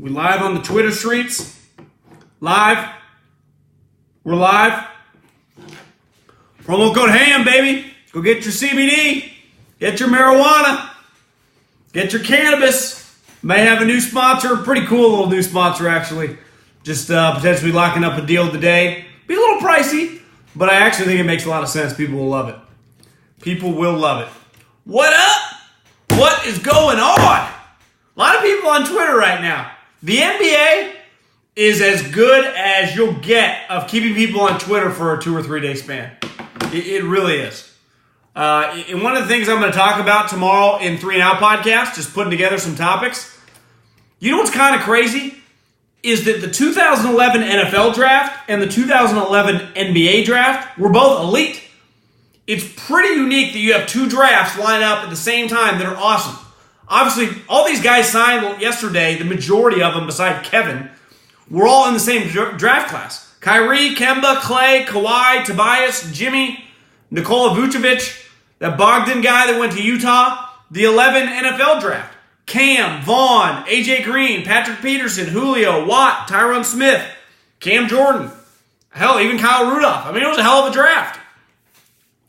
We live on the Twitter streets. Live. We're live. Promo code HAM, baby. Go get your CBD. Get your marijuana. Get your cannabis. May have a new sponsor. Pretty cool little new sponsor, actually. Just potentially locking up a deal today. Be a little pricey, but I actually think it makes a lot of sense. People will love it. People will love it. What up? What is going on? A lot of people on Twitter right now. The NBA is as good as you'll get of keeping people on Twitter for a 2 or 3 day span. It really is. And one of the things I'm going to talk about tomorrow in 3 and Out podcast, just putting together some topics. You know what's kind of crazy? Is that the 2011 NFL draft and the 2011 NBA draft were both elite. It's pretty unique that you have 2 drafts line up at the same time that are awesome. Obviously, all these guys signed yesterday, the majority of them, besides Kevin, were all in the same draft class. Kyrie, Kemba, Clay, Kawhi, Tobias, Jimmy, Nikola Vucevic, that Bogdan guy that went to Utah, the 11 NFL draft. Cam, Vaughn, AJ Green, Patrick Peterson, Julio, Watt, Tyron Smith, Cam Jordan. Hell, even Kyle Rudolph. I mean, it was a hell of a draft.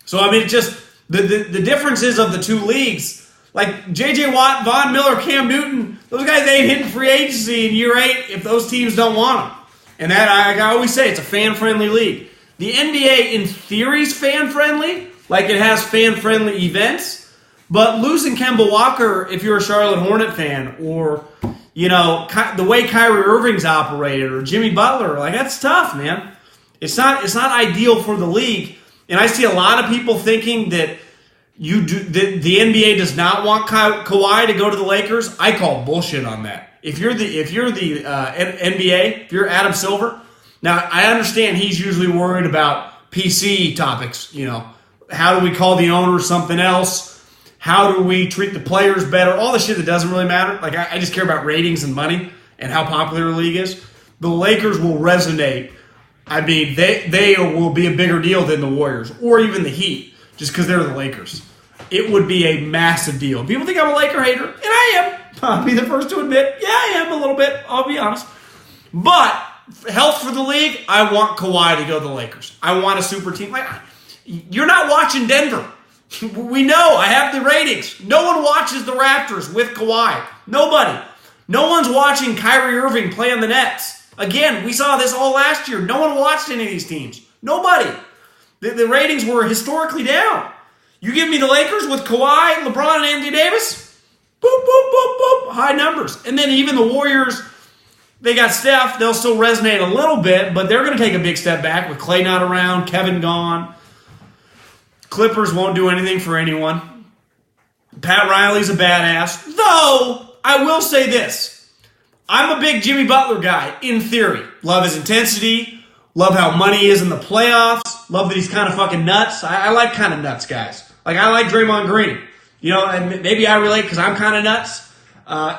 So, I mean, just the differences of the 2 leagues. Like J.J. Watt, Von Miller, Cam Newton, those guys ain't hitting free agency in year 8 if those teams don't want them. And that, I always say, it's a fan-friendly league. The NBA, in theory, is fan-friendly, like it has fan-friendly events. But losing Kemba Walker, if you're a Charlotte Hornet fan, or, you know, the way Kyrie Irving's operated, or Jimmy Butler, like, that's tough, man. It's not ideal for the league. And I see a lot of people thinking that the NBA does not want Kawhi to go to the Lakers. I call bullshit on that. If you're the NBA, if you're Adam Silver, now I understand he's usually worried about PC topics. You know, how do we call the owner something else? How do we treat the players better? All the shit that doesn't really matter. Like I just care about ratings and money and how popular the league is. The Lakers will resonate. I mean, they will be a bigger deal than the Warriors or even the Heat just because they're the Lakers. It would be a massive deal. People think I'm a Laker hater, and I am. I'll be the first to admit, yeah, I am a little bit. I'll be honest. But health for the league, I want Kawhi to go to the Lakers. I want a super team. Like, you're not watching Denver. We know. I have the ratings. No one watches the Raptors with Kawhi. Nobody. No one's watching Kyrie Irving play on the Nets. Again, we saw this all last year. No one watched any of these teams. Nobody. The ratings were historically down. You give me the Lakers with Kawhi, LeBron, and Anthony Davis, boop, boop, boop, boop, high numbers. And then even the Warriors, they got Steph. They'll still resonate a little bit, but they're going to take a big step back with Clay not around, Kevin gone. Clippers won't do anything for anyone. Pat Riley's a badass. Though, I will say this. I'm a big Jimmy Butler guy, in theory. Love his intensity. Love how money is in the playoffs. Love that he's kind of fucking nuts. I like kind of nuts guys. Like, I like Draymond Green. You know, and maybe I relate because I'm kind of nuts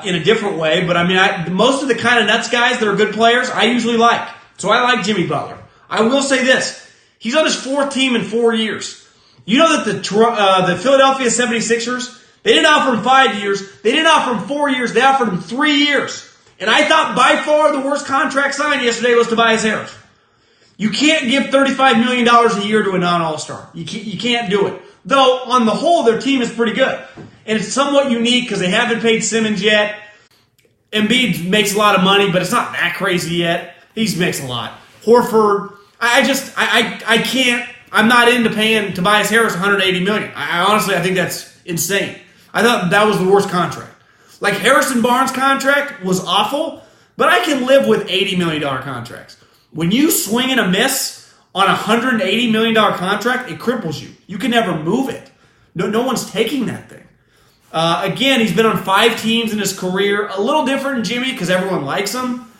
in a different way. But, I mean, most of the kind of nuts guys that are good players, I usually like. So I like Jimmy Butler. I will say this. He's on his 4th team in 4 years. You know that the Philadelphia 76ers, they didn't offer him 5 years. They didn't offer him 4 years. They offered him 3 years. And I thought by far the worst contract signed yesterday was Tobias Harris. You can't give $35 million a year to a non-All-Star. You can't do it. Though, on the whole, their team is pretty good. And it's somewhat unique because they haven't paid Simmons yet. Embiid makes a lot of money, but it's not that crazy yet. He makes a lot. Horford, I can't. I'm not into paying Tobias Harris $180 million. I think that's insane. I thought that was the worst contract. Like, Harrison Barnes' contract was awful, but I can live with $80 million contracts. When you swing and a miss on a $180 million contract, it cripples you. You can never move it. No one's taking that thing. Again, he's been on 5 teams in his career. A little different than Jimmy because everyone likes him.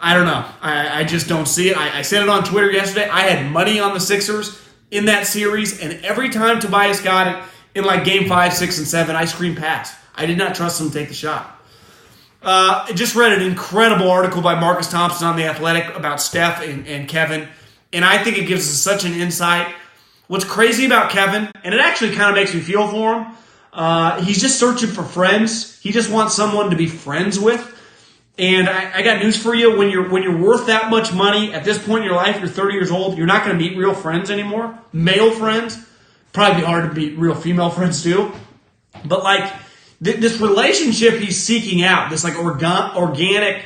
I don't know. I just don't see it. I said it on Twitter yesterday. I had money on the Sixers in that series, and every time Tobias got it in like game 5, 6, and 7, I screamed pass. I did not trust him to take the shot. I just read an incredible article by Marcus Thompson on The Athletic about Steph and Kevin, and I think it gives us such an insight. What's crazy about Kevin, and it actually kind of makes me feel for him, he's just searching for friends. He just wants someone to be friends with. And I got news for you. When you're worth that much money at this point in your life, you're 30 years old, you're not going to meet real friends anymore. Male friends. Probably be hard to meet real female friends too. But like this relationship he's seeking out, this like organic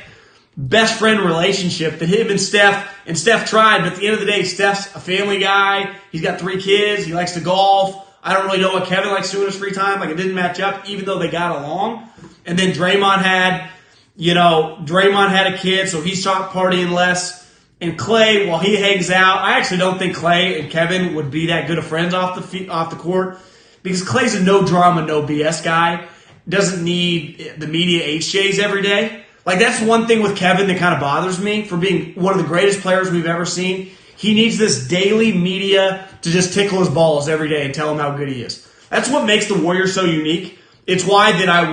best friend relationship that him and Steph tried. But at the end of the day, Steph's a family guy. He's got 3 kids. He likes to golf. I don't really know what Kevin likes to do in his free time. Like it didn't match up, even though they got along. And then Draymond had a kid, so he's partying less. And Klay, while he hangs out, I actually don't think Klay and Kevin would be that good of friends off the court, because Klay's a no drama, no BS guy. Doesn't need the media HJs every day. Like that's one thing with Kevin that kind of bothers me for being one of the greatest players we've ever seen. He needs this daily media to just tickle his balls every day and tell him how good he is. That's what makes the Warriors so unique. It's why that I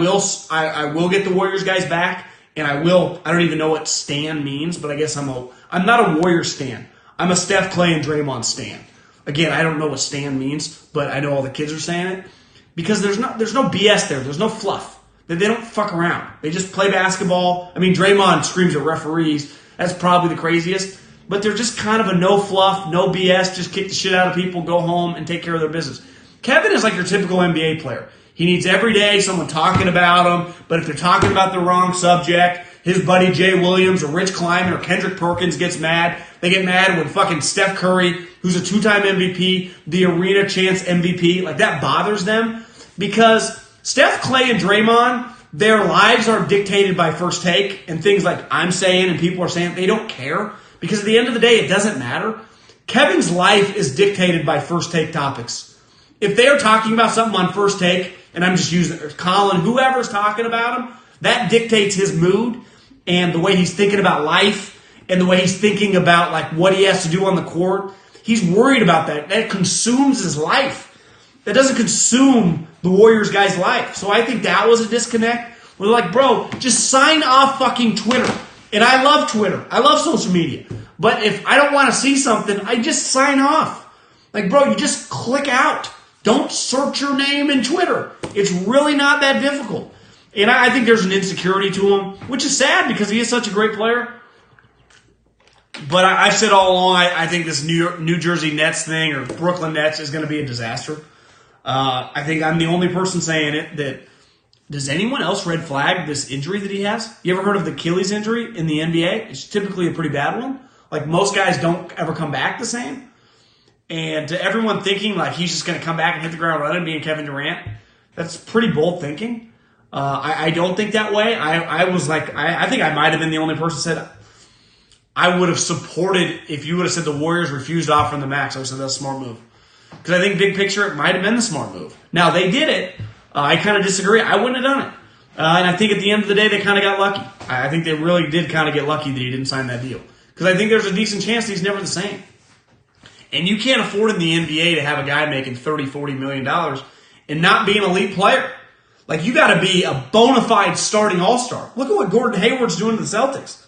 will get the Warriors guys back, and I don't even know what stan means, but I guess I'm not a Warriors stan. I'm a Steph, Klay, and Draymond stan. Again, I don't know what stan means, but I know all the kids are saying it. Because there's no BS there. There's no fluff. They don't fuck around. They just play basketball. I mean, Draymond screams at referees. That's probably the craziest. But they're just kind of a no fluff, no BS, just kick the shit out of people, go home, and take care of their business. Kevin is like your typical NBA player. He needs every day someone talking about him, but if they're talking about the wrong subject, his buddy Jay Williams or Rich Kleiman or Kendrick Perkins gets mad. They get mad when fucking Steph Curry, who's a 2-time MVP, the arena chance MVP, like that bothers them. Because Steph, Klay, and Draymond, their lives are dictated by First Take and things like I'm saying and people are saying. They don't care because at the end of the day, it doesn't matter. Kevin's life is dictated by First Take topics. If they are talking about something on First Take, and I'm just using Colin, whoever's talking about him, that dictates his mood and the way he's thinking about life and the way he's thinking about like what he has to do on the court. He's worried about that. That consumes his life. That doesn't consume the Warriors guy's life. So I think that was a disconnect. We're like, bro, just sign off fucking Twitter. And I love Twitter. I love social media. But if I don't want to see something, I just sign off. Like, bro, you just click out. Don't search your name in Twitter. It's really not that difficult. And I think there's an insecurity to him, which is sad because he is such a great player. But I've said all along, I think this New Jersey Nets thing or Brooklyn Nets is going to be a disaster. I think I'm the only person saying it. Does anyone else red flag this injury that he has? You ever heard of the Achilles injury in the NBA? It's typically a pretty bad one. Like most guys don't ever come back the same. And to everyone thinking like he's just going to come back and hit the ground running, being Kevin Durant, that's pretty bold thinking. I don't think that way. I think I might have been the only person who said I would have supported if you would have said the Warriors refused to offer him the max. I would have said that's a smart move. Because I think big picture, it might have been the smart move. Now, they did it. I kind of disagree. I wouldn't have done it. And I think at the end of the day, they kind of got lucky. I think they really did kind of get lucky that he didn't sign that deal. Because I think there's a decent chance that he's never the same. And you can't afford in the NBA to have a guy making $30, $40 million and not be an elite player. Like, you got to be a bona fide starting all-star. Look at what Gordon Hayward's doing to the Celtics.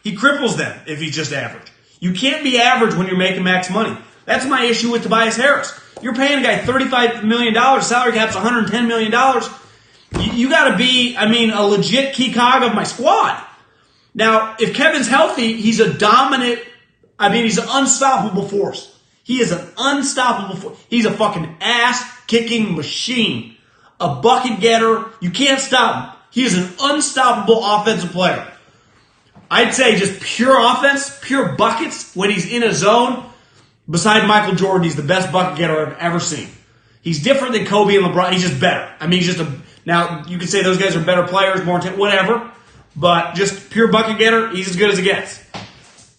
He cripples them if he's just average. You can't be average when you're making max money. That's my issue with Tobias Harris. You're paying a guy $35 million, salary cap's $110 million. You got to be, a legit key cog of my squad. Now, if Kevin's healthy, he's a dominant, he's an unstoppable force. He is an unstoppable force. He's a fucking ass-kicking machine. A bucket getter. You can't stop him. He is an unstoppable offensive player. I'd say just pure offense, pure buckets when he's in a zone. Beside Michael Jordan, he's the best bucket getter I've ever seen. He's different than Kobe and LeBron. He's just better. Now, you could say those guys are better players, more intent, whatever. But just pure bucket getter, he's as good as it gets.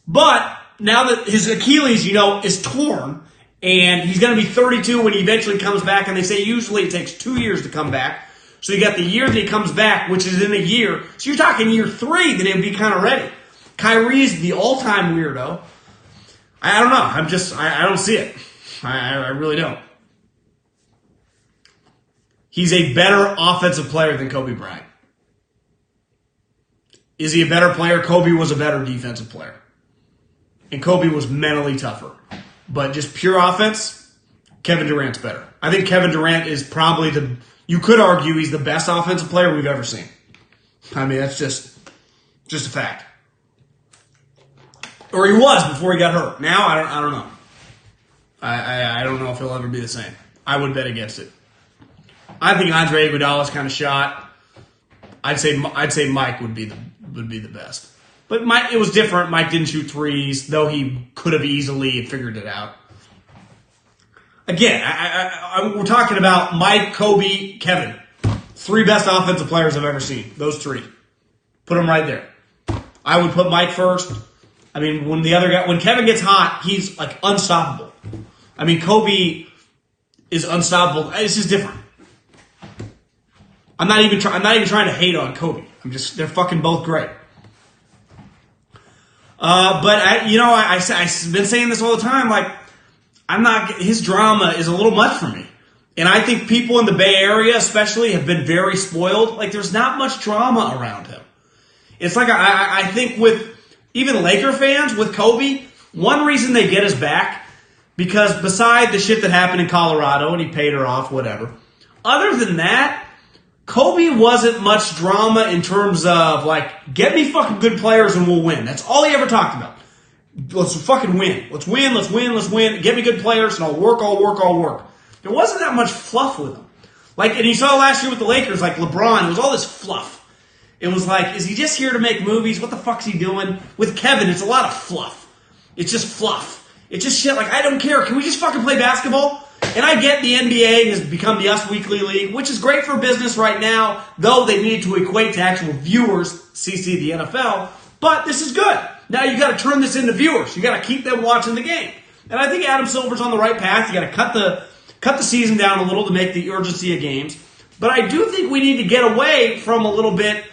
But now that his Achilles, is torn, and he's going to be 32 when he eventually comes back, and they say usually it takes 2 years to come back. So you got the year that he comes back, which is in a year. So you're talking year 3 that he'll be kind of ready. Kyrie's the all-time weirdo. I don't know. I don't see it. I really don't. He's a better offensive player than Kobe Bryant. Is he a better player? Kobe was a better defensive player. And Kobe was mentally tougher. But just pure offense, Kevin Durant's better. I think Kevin Durant is probably you could argue he's the best offensive player we've ever seen. That's just Just a fact. Or he was before he got hurt. Now, I don't know. I don't know if he'll ever be the same. I would bet against it. I think Andre Iguodala's kind of shot. I'd say Mike would be the best. But Mike, it was different. Mike didn't shoot threes, though he could have easily figured it out. Again, we're talking about Mike, Kobe, Kevin. 3 best offensive players I've ever seen. Those 3. Put them right there. I would put Mike first. I mean, when Kevin gets hot, he's like unstoppable. I mean, Kobe is unstoppable. This is different. I'm not even trying to hate on Kobe. They're fucking both great. But I've been saying this all the time. Like, his drama is a little much for me. And I think people in the Bay Area especially have been very spoiled. Like, there's not much drama around him. It's like, I think with even Laker fans, with Kobe, one reason they get his back, because beside the shit that happened in Colorado, and he paid her off, whatever, other than that, Kobe wasn't much drama in terms of, like, get me fucking good players and we'll win. That's all he ever talked about. Let's fucking win. Let's win. Get me good players and I'll work. There wasn't that much fluff with him. Like, and you saw last year with the Lakers, like LeBron, it was all this fluff. It was like, is he just here to make movies? What the fuck's he doing? With Kevin, it's a lot of fluff. It's just fluff. It's just shit like, I don't care. Can we just fucking play basketball? And I get the NBA has become the Us Weekly League, which is great for business right now, though they need to equate to actual viewers, CC the NFL. But this is good. Now you got to turn this into viewers. You got to keep them watching the game. And I think Adam Silver's on the right path. You got to cut the season down a little to make the urgency of games. But I do think we need to get away from a little bit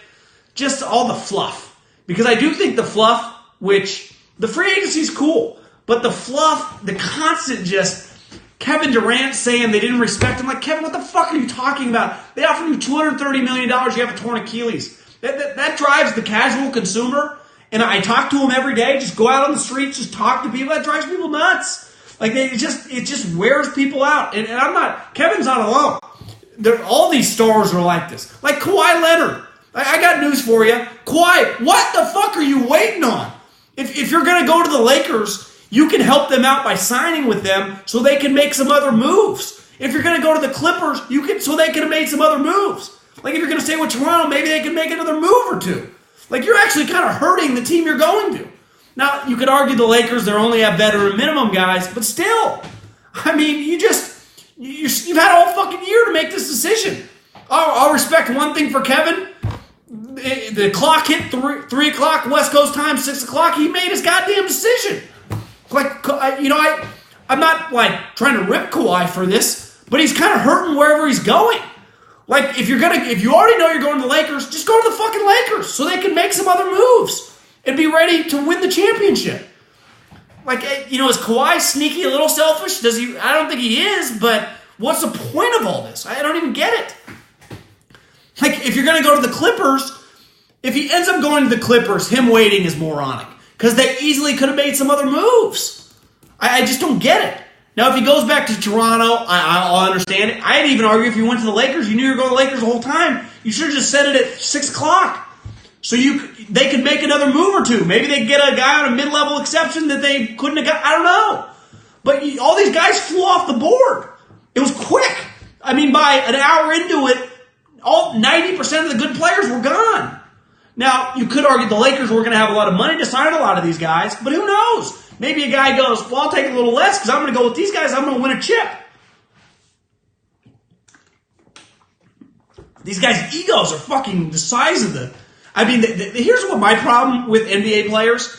just all the fluff. Because I do think the fluff, which the free agency is cool, but the fluff, the constant just Kevin Durant saying they didn't respect him. Like, Kevin, what the fuck are you talking about? They offered you $230 million. You have a torn Achilles. That drives the casual consumer. And I talk to them every day. Just go out on the streets, just talk to people. That drives people nuts. Like, it just wears people out. And Kevin's not alone. All these stars are like this. Like Kawhi Leonard. I got news for you. Kawhi, what the fuck are you waiting on? If you're going to go to the Lakers, you can help them out by signing with them so they can make some other moves. If you're going to go to the Clippers, so they can have made some other moves. Like, if you're going to stay with Toronto, maybe they can make another move or two. Like, you're actually kind of hurting the team you're going to. Now, you could argue the Lakers, they only have veteran minimum guys, but still. I mean, you've had all fucking year to make this decision. I'll respect one thing for Kevin. The clock hit 3 o'clock West Coast time, 6 o'clock. He made his goddamn decision. Like, I'm not, like, trying to rip Kawhi for this, but he's kind of hurting wherever he's going. Like, if you already know you're going to the Lakers, just go to the fucking Lakers so they can make some other moves and be ready to win the championship. Like, is Kawhi sneaky, a little selfish? I don't think he is, but what's the point of all this? I don't even get it. Like, if you're going to go to the Clippers, if he ends up going to the Clippers, him waiting is moronic. Because they easily could have made some other moves. I just don't get it. Now, if he goes back to Toronto, I'll understand it. I'd even argue if you went to the Lakers, you knew you were going to the Lakers the whole time, you should have just said it at 6 o'clock. So they could make another move or two. Maybe they could get a guy on a mid-level exception that they couldn't have got. I don't know. But all these guys flew off the board. It was quick. I mean, by an hour into it, all 90% of the good players were gone. Now, you could argue the Lakers were going to have a lot of money to sign a lot of these guys, but who knows? Maybe a guy goes, well, I'll take a little less because I'm going to go with these guys. I'm going to win a chip. These guys' egos are fucking the size of the... I mean, here's what my problem with NBA players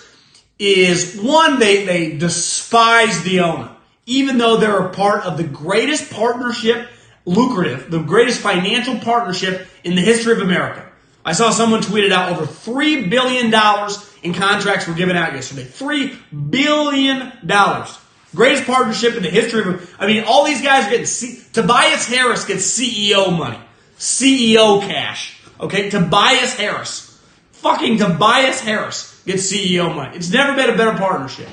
is. One, they despise the owner, even though they're a part of the greatest partnership, lucrative, the greatest financial partnership in the history of America. I saw someone tweeted out over $3 billion in contracts were given out yesterday. $3 billion. Greatest partnership in the history of... I mean, all these guys are getting... Tobias Harris gets CEO money. CEO cash. Okay? Tobias Harris. Fucking Tobias Harris gets CEO money. It's never been a better partnership.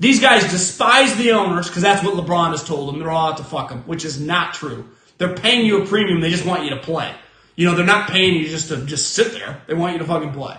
These guys despise the owners because that's what LeBron has told them. They're all out to fuck them, which is not true. They're paying you a premium. They just want you to play. They're not paying you just to sit there. They want you to fucking play.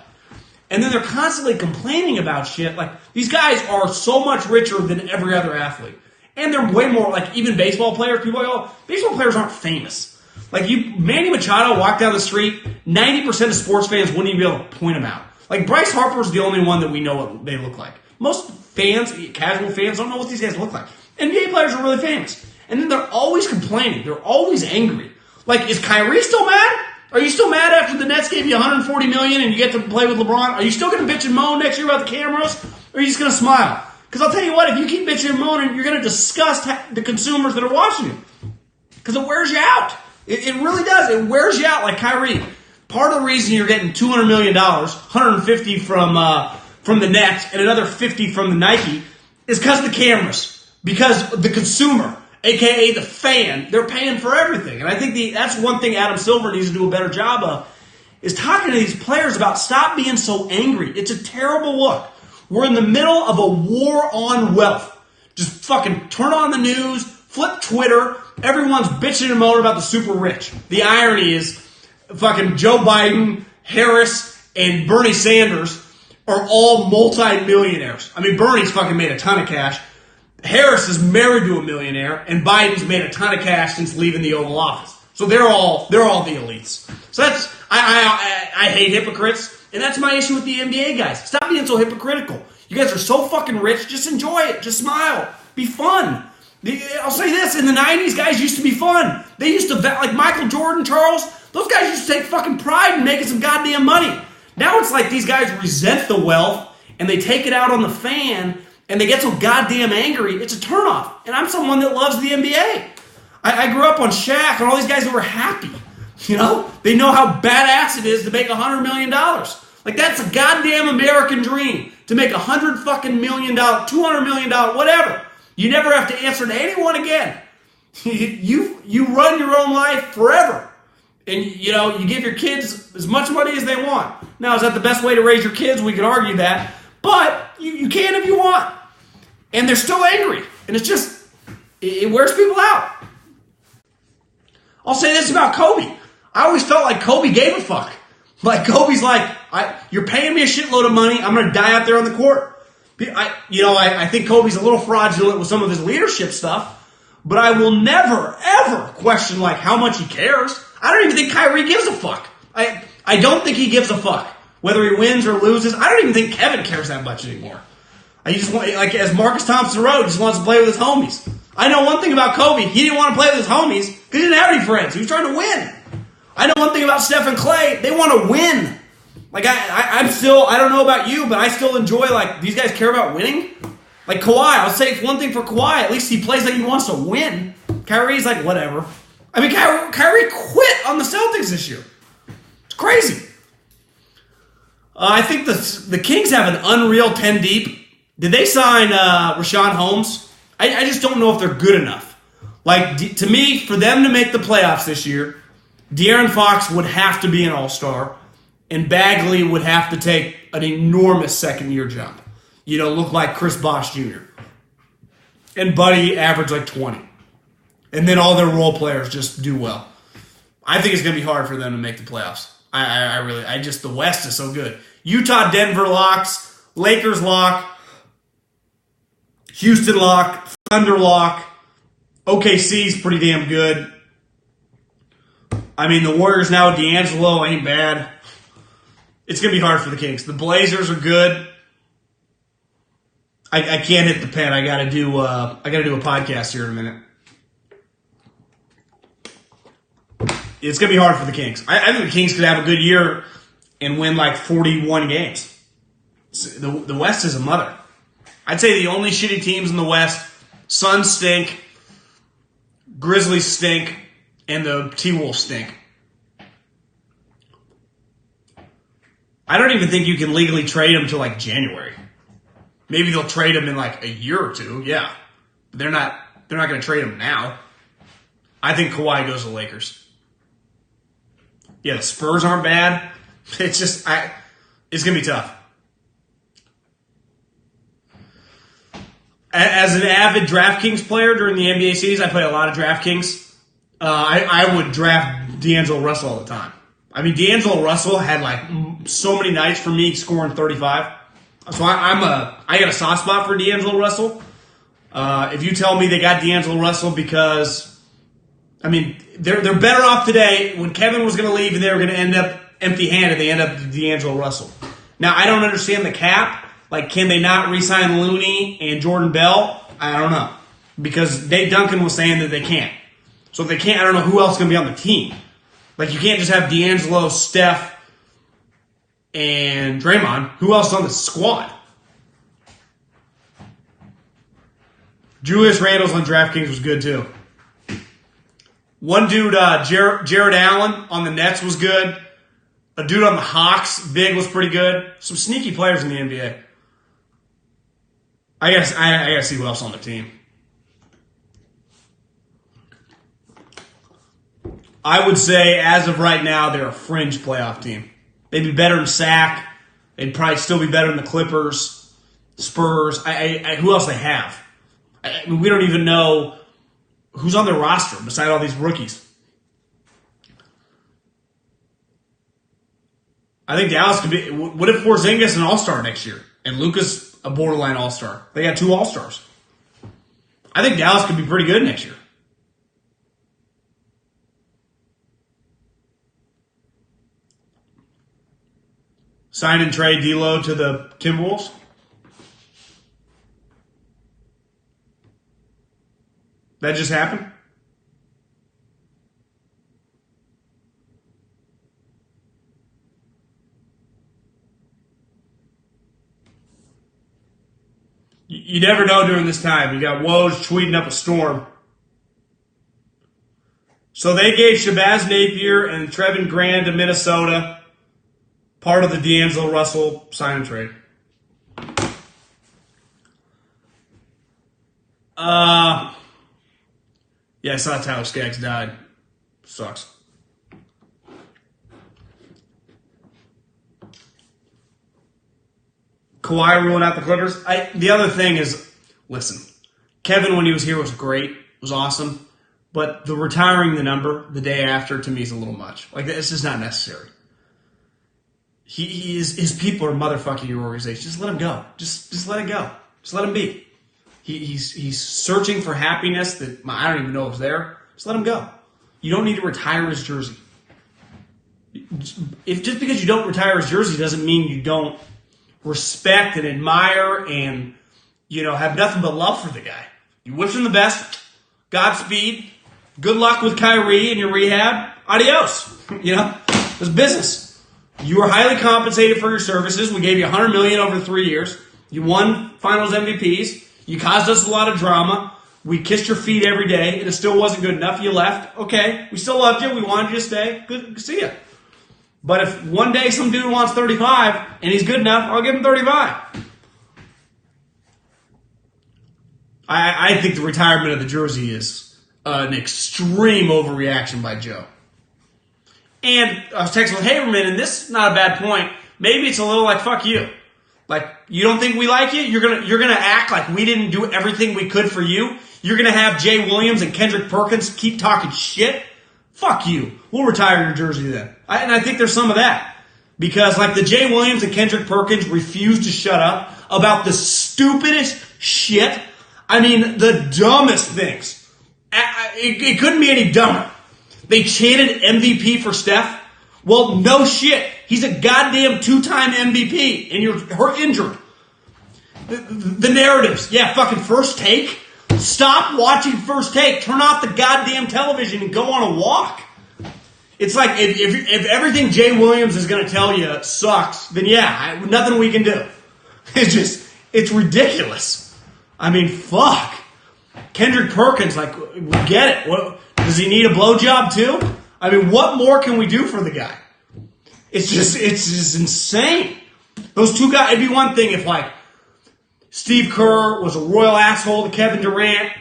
And then they're constantly complaining about shit. Like, these guys are so much richer than every other athlete. And they're way more, like, even baseball players. People are like, oh, baseball players aren't famous. Like, Manny Machado walked down the street, 90% of sports fans wouldn't even be able to point him out. Like, Bryce Harper's the only one that we know what they look like. Most fans, casual fans, don't know what these guys look like. NBA players are really famous. And then they're always complaining. They're always angry. Like, is Kyrie still mad? Are you still mad after the Nets gave you $140 million and you get to play with LeBron? Are you still going to bitch and moan next year about the cameras? Or are you just going to smile? Because I'll tell you what, if you keep bitching and moaning, you're going to disgust the consumers that are watching you. Because it wears you out. It really does. It wears you out like Kyrie. Part of the reason you're getting $200 million, $150 from the Nets and another $50 from the Nike, is because of the cameras. Because the consumer, a.k.a. the fan, they're paying for everything. And I think that's one thing Adam Silver needs to do a better job of, is talking to these players about stop being so angry. It's a terrible look. We're in the middle of a war on wealth. Just fucking turn on the news, flip Twitter, everyone's bitching and moaning about the super rich. The irony is fucking Joe Biden, Harris, and Bernie Sanders are all multi-millionaires. I mean, Bernie's fucking made a ton of cash. Harris is married to a millionaire, and Biden's made a ton of cash since leaving the Oval Office. So they're all the elites. So that's I hate hypocrites, and that's my issue with the NBA guys. Stop being so hypocritical. You guys are so fucking rich. Just enjoy it. Just smile. Be fun. I'll say this: in the '90s, guys used to be fun. They used to like Michael Jordan, Charles. Those guys used to take fucking pride in making some goddamn money. Now it's like these guys resent the wealth, and they take it out on the fan. And they get so goddamn angry, it's a turnoff. And I'm someone that loves the NBA. I grew up on Shaq and all these guys that were happy. You know? They know how badass it is to make $100 million. Like, that's a goddamn American dream. To make $100 fucking million, $200 million, whatever. You never have to answer to anyone again. You run your own life forever. And, you know, you give your kids as much money as they want. Now, is that the best way to raise your kids? We could argue that. But you can if you want. And they're still angry. And it's just, it wears people out. I'll say this about Kobe. I always felt like Kobe gave a fuck. Like, Kobe's like, you're paying me a shitload of money. I'm going to die out there on the court. I think Kobe's a little fraudulent with some of his leadership stuff. But I will never, ever question, like, how much he cares. I don't even think Kyrie gives a fuck. I don't think he gives a fuck. Whether he wins or loses. I don't even think Kevin cares that much anymore. I just want, like, as Marcus Thompson wrote, just wants to play with his homies. I know one thing about Kobe. He didn't want to play with his homies because he didn't have any friends. He was trying to win. I know one thing about Steph and Clay. They want to win. Like, I'm still, I don't know about you, but I still enjoy, like, these guys care about winning. Like Kawhi, I'll say it's one thing for Kawhi. At least he plays like he wants to win. Kyrie's like, whatever. I mean, Kyrie quit on the Celtics this year. It's crazy. I think the Kings have an unreal 10 deep. Did they sign Rashawn Holmes? I just don't know if they're good enough. Like, to me, for them to make the playoffs this year, De'Aaron Fox would have to be an all-star, and Bagley would have to take an enormous second-year jump. You know, look like Chris Bosh Jr. And Buddy average like 20. And then all their role players just do well. I think it's going to be hard for them to make the playoffs. The West is so good. Utah, Denver locks, Lakers lock, Houston lock, Thunder lock, OKC's pretty damn good. I mean, the Warriors now, D'Angelo ain't bad. It's going to be hard for the Kings. The Blazers are good. I can't hit the pen. I got to do a podcast here in a minute. It's going to be hard for the Kings. I think the Kings could have a good year and win like 41 games. The West is a mother. I'd say the only shitty teams in the West, Suns stink, Grizzlies stink, and the T-Wolves stink. I don't even think you can legally trade them till like January. Maybe they'll trade them in like a year or two, yeah. But they're not going to trade them now. I think Kawhi goes to the Lakers. Yeah, the Spurs aren't bad. It's just, it's going to be tough. As an avid DraftKings player during the NBA season, I play a lot of DraftKings. I would draft D'Angelo Russell all the time. I mean, D'Angelo Russell had like so many nights for me scoring 35. So I got a soft spot for D'Angelo Russell. If you tell me they got D'Angelo Russell because, I mean, they're better off today. When Kevin was going to leave and they were going to end up empty-handed, they end up with D'Angelo Russell. Now, I don't understand the cap. Like, can they not re-sign Looney and Jordan Bell? I don't know. Because Nate Duncan was saying that they can't. So if they can't, I don't know who else is going to be on the team. Like, you can't just have D'Angelo, Steph, and Draymond. Who else is on the squad? Julius Randle's on DraftKings was good, too. One dude, Jared Allen on the Nets was good. A dude on the Hawks, big, was pretty good. Some sneaky players in the NBA. I gotta see what else on the team. I would say, as of right now, they're a fringe playoff team. They'd be better than Sac. They'd probably still be better than the Clippers, Spurs. Who else they have? I mean, we don't even know who's on their roster beside all these rookies. I think Dallas could be. What if Porzingis an all-star next year and Luka's a borderline all-star? They got 2 all-stars. I think Dallas could be pretty good next year. Sign and trade D'Lo to the Timberwolves. That just happened? You never know during this time. You got Woj tweeting up a storm. So they gave Shabazz Napier and Trevin Grand to Minnesota. Part of the D'Angelo Russell sign and trade. Yeah, I saw Tyler Skaggs died. Sucks. Kawhi ruling out the Clippers. The other thing is, listen, Kevin when he was here was great, was awesome, but the retiring the number the day after to me is a little much. Like, it's just not necessary. His people are motherfucking your organization. Just let him go. Just let it go. Just let him be. He's searching for happiness that I don't even know if it's there. Just let him go. You don't need to retire his jersey. Just because you don't retire his jersey doesn't mean you don't respect and admire and have nothing but love for the guy. You wish him the best. Godspeed. Good luck with Kyrie and your rehab. Adios. It's business. You were highly compensated for your services. We gave you $100 million over 3 years. You won Finals MVPs. You caused us a lot of drama. We kissed your feet every day, and it still wasn't good enough. You left. Okay, we still loved you. We wanted you to stay. Good to see you. But if one day some dude wants 35 and he's good enough, I'll give him 35. I think the retirement of the jersey is an extreme overreaction by Joe. And I was texting with Haberman, and this is not a bad point. Maybe it's a little like, fuck you. Like, you don't think we like you? You're gonna act like we didn't do everything we could for you? You're gonna have Jay Williams and Kendrick Perkins keep talking shit? Fuck you. We'll retire your jersey then. And I think there's some of that. Because like the Jay Williams and Kendrick Perkins refuse to shut up about the stupidest shit. I mean, the dumbest things. It couldn't be any dumber. They chanted MVP for Steph. Well, no shit. He's a goddamn 2-time MVP, and you're injured. The narratives. Yeah, fucking First Take. Stop watching First Take. Turn off the goddamn television and go on a walk. It's like, if everything Jay Williams is going to tell you sucks, then yeah, nothing we can do. It's ridiculous. I mean, fuck. Kendrick Perkins, like, we get it. What, does he need a blowjob too? I mean, what more can we do for the guy? It's just insane. Those two guys, it'd be one thing if, like, Steve Kerr was a royal asshole to Kevin Durant.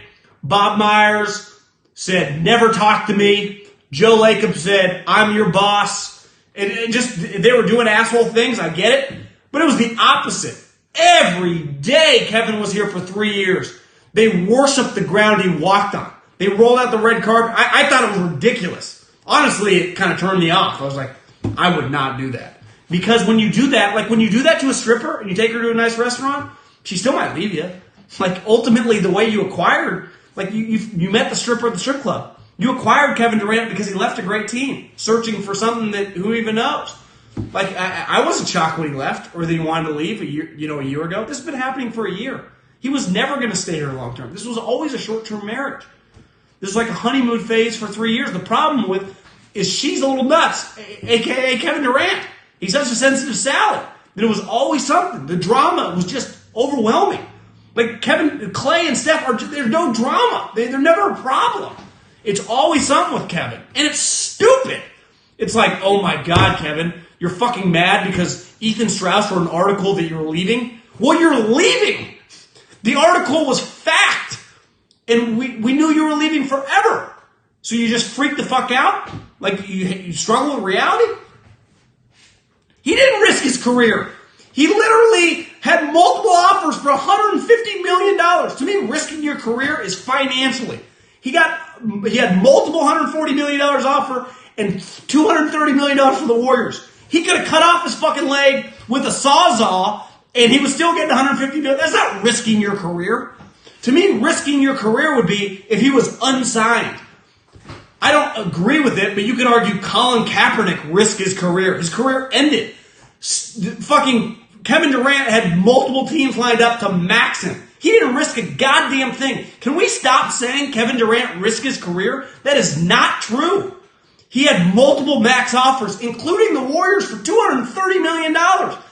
Bob Myers said, never talk to me. Joe Lacob said, I'm your boss. And they were doing asshole things, I get it. But it was the opposite. Every day Kevin was here for 3 years. They worshiped the ground he walked on. They rolled out the red carpet. I thought it was ridiculous. Honestly, it kind of turned me off. I was like, I would not do that. Because when you do that, like when you do that to a stripper and you take her to a nice restaurant, she still might leave you. Like ultimately the way you acquired, like you met the stripper at the strip club. You acquired Kevin Durant because he left a great team, searching for something that who even knows. Like I wasn't shocked when he left or that he wanted to leave a year ago. This has been happening for a year. He was never going to stay here long term. This was always a short term marriage. This is like a honeymoon phase for 3 years. The problem is she's a little nuts, aka Kevin Durant. He's such a sensitive salad that it was always something. The drama was just overwhelming. Like Clay and Steph there's no drama. They're never a problem. It's always something with Kevin. And it's stupid. It's like, oh my God, Kevin, you're fucking mad because Ethan Strauss wrote an article that you're leaving? Well, you're leaving. The article was fact. And we knew you were leaving forever. So you just freaked the fuck out? Like you struggle with reality? He didn't risk his career. He literally had multiple offers for $150 million. To me, risking your career is financially. He had multiple $140 million offer and $230 million for the Warriors. He could have cut off his fucking leg with a sawzall and he was still getting $150 million. That's not risking your career. To me, risking your career would be if he was unsigned. I don't agree with it, but you could argue Colin Kaepernick risked his career. His career ended. Fucking Kevin Durant had multiple teams lined up to max him. He didn't risk a goddamn thing. Can we stop saying Kevin Durant risked his career? That is not true. He had multiple max offers, including the Warriors for $230 million.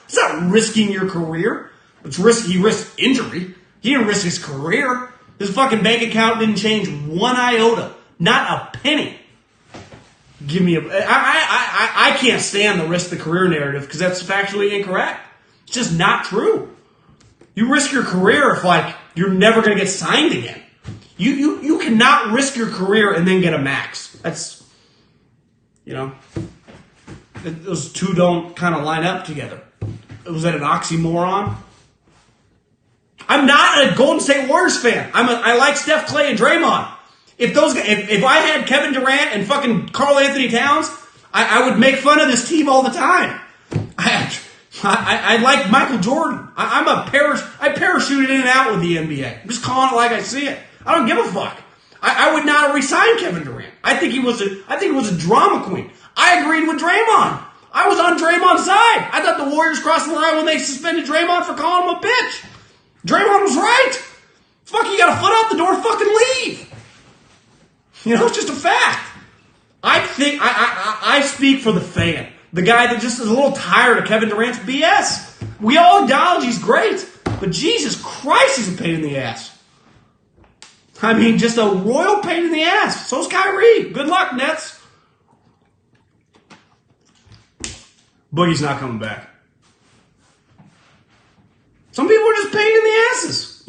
It's not risking your career. He risked injury. He didn't risk his career. His fucking bank account didn't change one iota. Not a penny. Give me I can't stand the risk the career narrative because that's factually incorrect. It's just not true. You risk your career if like you're never going to get signed again. You cannot risk your career and then get a max. That's those two don't kind of line up together. Was that an oxymoron? I'm not a Golden State Warriors fan. I like Steph, Clay, and Draymond. If I had Kevin Durant and fucking Karl Anthony Towns, I would make fun of this team all the time. I like Michael Jordan. I parachuted in and out with the NBA. I'm just calling it like I see it. I don't give a fuck. I would not have re-signed Kevin Durant. I think he was a drama queen. I agreed with Draymond. I was on Draymond's side. I thought the Warriors crossed the line when they suspended Draymond for calling him a bitch. Draymond was right. Fuck, you got a foot out the door, fucking leave. It's just a fact. I think I speak for the fan. The guy that just is a little tired of Kevin Durant's BS. We all acknowledge he's great, but Jesus Christ, he's a pain in the ass. I mean, just a royal pain in the ass. So's Kyrie. Good luck, Nets. Boogie's not coming back. Some people are just pain in the asses,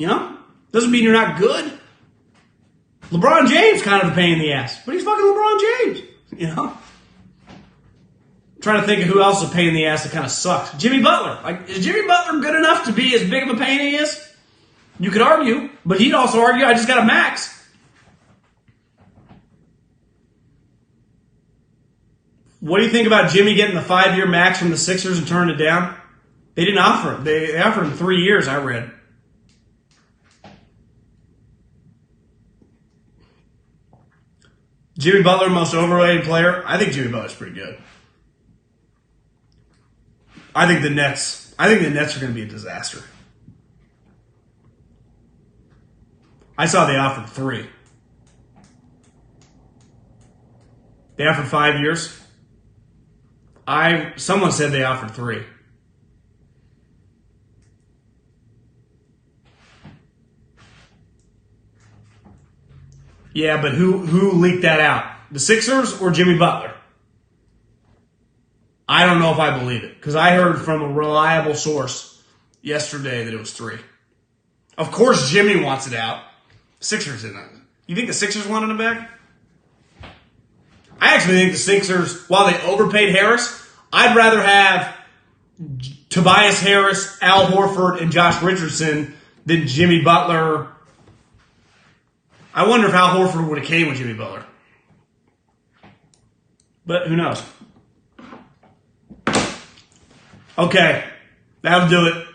Doesn't mean you're not good. LeBron James kind of a pain in the ass, but he's fucking LeBron James, I'm trying to think of who else is a pain in the ass that kind of sucks. Jimmy Butler. Like, is Jimmy Butler good enough to be as big of a pain he is? You could argue, but he'd also argue I just got a max. What do you think about Jimmy getting the 5-year max from the Sixers and turning it down? They didn't offer him. They offered him 3 years, I read. Jimmy Butler, most overrated player. I think Jimmy Butler's pretty good. I think the Nets are going to be a disaster. I saw they offered 3. They offered 5 years. Someone said they offered 3. Yeah, but who leaked that out? The Sixers or Jimmy Butler? I don't know if I believe it, because I heard from a reliable source yesterday that it was 3. Of course Jimmy wants it out. Sixers didn't. You think the Sixers wanted him back? I actually think the Sixers, while they overpaid Harris, I'd rather have Tobias Harris, Al Horford, and Josh Richardson than Jimmy Butler. I wonder if Al Horford would have came with Jimmy Butler. But who knows? Okay, that'll do it.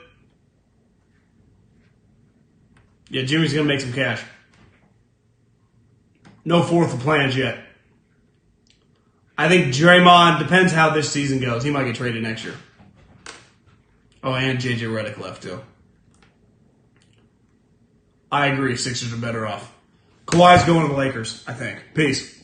Yeah, Jimmy's going to make some cash. No fourth of plans yet. I think Draymond, depends how this season goes. He might get traded next year. Oh, and J.J. Redick left, too. I agree. Sixers are better off. Kawhi's going to the Lakers, I think. Peace.